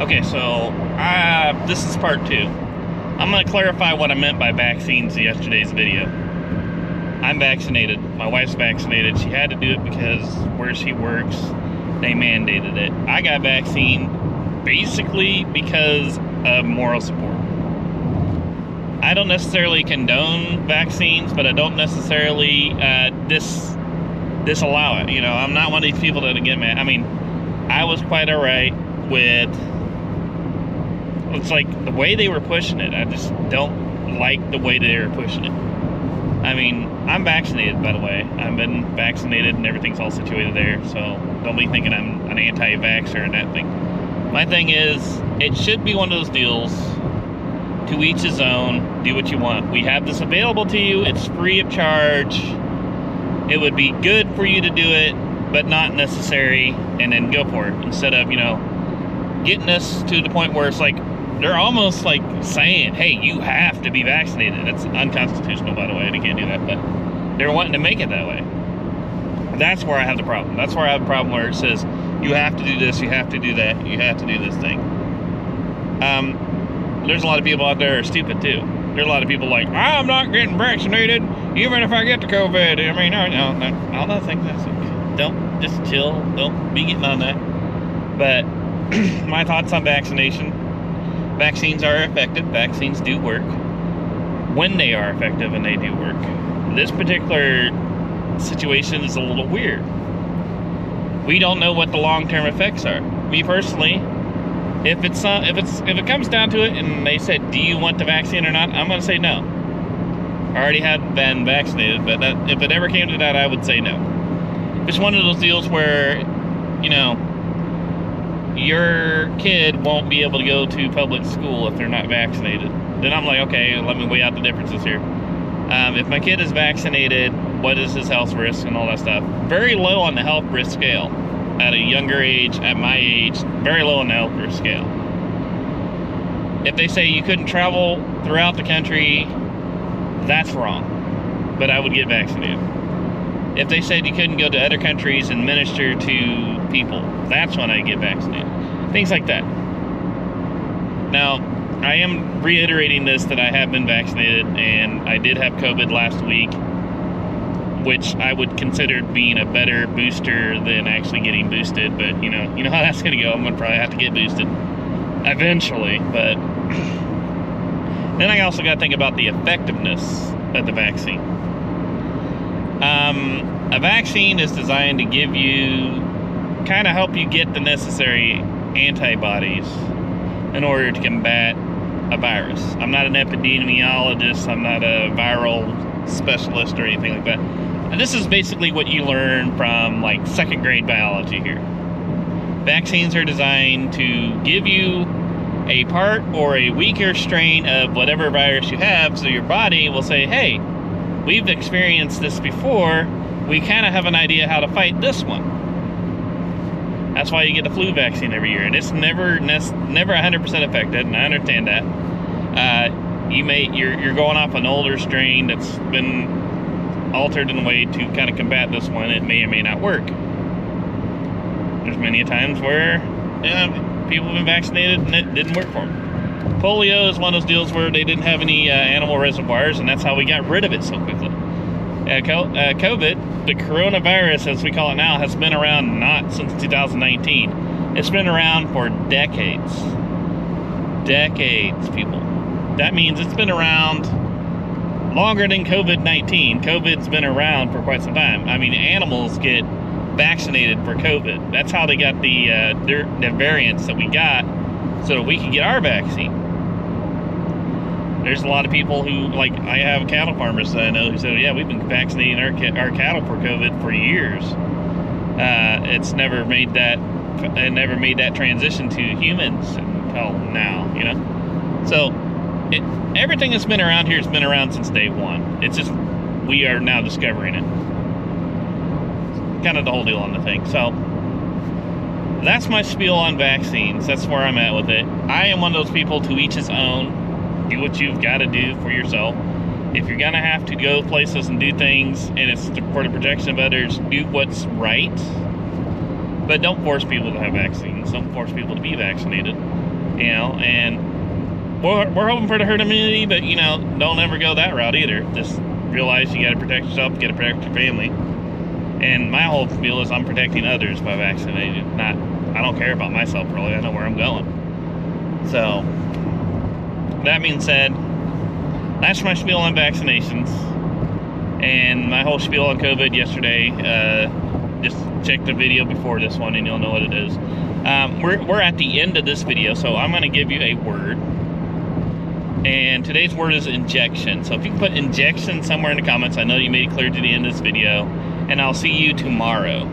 Okay, so this is part 2. I'm going to clarify what I meant by vaccines in yesterday's video. I'm vaccinated. My wife's vaccinated. She had to do it because where she works, they mandated it. I got vaccine basically because of moral support. I don't necessarily condone vaccines, but I don't necessarily disallow it. You know, I'm not one of these people that get mad. I mean, I was quite alright with, it's like the way they were pushing it. I just don't like the way they were pushing it. I mean, I'm vaccinated, by the way. I've been vaccinated and everything's all situated there, so don't be thinking I'm an anti-vaxxer and that thing. My thing is, it should be one of those deals, to each his own, do what you want. We have this available to you, it's free of charge. It would be good for you to do it, but not necessary, and then go for it. Instead of, you know, getting us to the point where it's like, they're almost like saying, hey, you have to be vaccinated. That's unconstitutional, by the way, they can't do that, but they're wanting to make it that way. That's where I have the problem. That's where I have the problem where it says, you have to do this, you have to do that, you have to do this thing. There's a lot of people out there who are stupid too. There's a lot of people like, I'm not getting vaccinated, even if I get the COVID. I mean, no, all that thing, don't, just chill, don't be getting on that. But my thoughts on vaccination. Vaccines are effective. Vaccines do work when they are effective, and they do work. This particular situation is a little weird. We don't know what the long-term effects are. Me personally, if it comes down to it, and they said, "Do you want the vaccine or not?" I'm going to say no. I already have been vaccinated, but if it ever came to that, I would say no. It's one of those deals where, you know, your kid won't be able to go to public school if they're not vaccinated. Then I'm like, okay, let me weigh out the differences here. If my kid is vaccinated, what is his health risk and all that stuff? Very low on the health risk scale. At a younger age, at my age, very low on the health risk scale. If they say you couldn't travel throughout the country, that's wrong. But I would get vaccinated. If they said you couldn't go to other countries and minister to people, that's when I get vaccinated. Things like that. Now, I am reiterating this, that I have been vaccinated, and I did have COVID last week, which I would consider being a better booster than actually getting boosted. But you know how that's gonna go. I'm gonna probably have to get boosted eventually. But then I also gotta think about the effectiveness of the vaccine. A vaccine is designed to give you, kind of help you get the necessary antibodies in order to combat a virus. I'm not an epidemiologist, I'm not a viral specialist or anything like that. And this is basically what you learn from like 2nd grade biology here. Vaccines are designed to give you a part or a weaker strain of whatever virus you have, so your body will say, hey, we've experienced this before, we kind of have an idea how to fight this one. That's why you get the flu vaccine every year, and it's never 100% effective, and I understand that. You're going off an older strain that's been altered in a way to kind of combat this one. It may or may not work. There's many times where people have been vaccinated and it didn't work for them. Polio is one of those deals where they didn't have any animal reservoirs, and that's how we got rid of it so quickly. COVID, the coronavirus as we call it now, has been around not since 2019. It's been around for decades. Decades, people. That means it's been around longer than COVID-19. COVID's been around for quite some time. I mean, animals get vaccinated for COVID. That's how they got the variants that we got, so that we can get our vaccine. There's a lot of people who, like, I have cattle farmers that I know who said, yeah, we've been vaccinating our cattle for COVID for years. It's never made that transition to humans until now, you know? So everything that's been around here has been around since day one. It's just, we are now discovering it. Kind of the whole deal on the thing. So that's my spiel on vaccines. That's where I'm at with it. I am one of those people, to each his own. Do what you've got to do for yourself. If you're gonna have to go places and do things, and it's for the protection of others, do what's right. But don't force people to have vaccines. Don't force people to be vaccinated. you know, and we're hoping for the herd immunity, but, you know, don't ever go that route either. Just realize you got to protect yourself, you got to protect your family. And my whole deal is I'm protecting others by vaccinating. I don't care about myself really. I know where I'm going. So, that being said, that's my spiel on vaccinations. And my whole spiel on COVID yesterday. Just check the video before this one and you'll know what it is. We're at the end of this video, so I'm going to give you a word. And today's word is injection. So if you can put injection somewhere in the comments, I know you made it clear to the end of this video. And I'll see you tomorrow.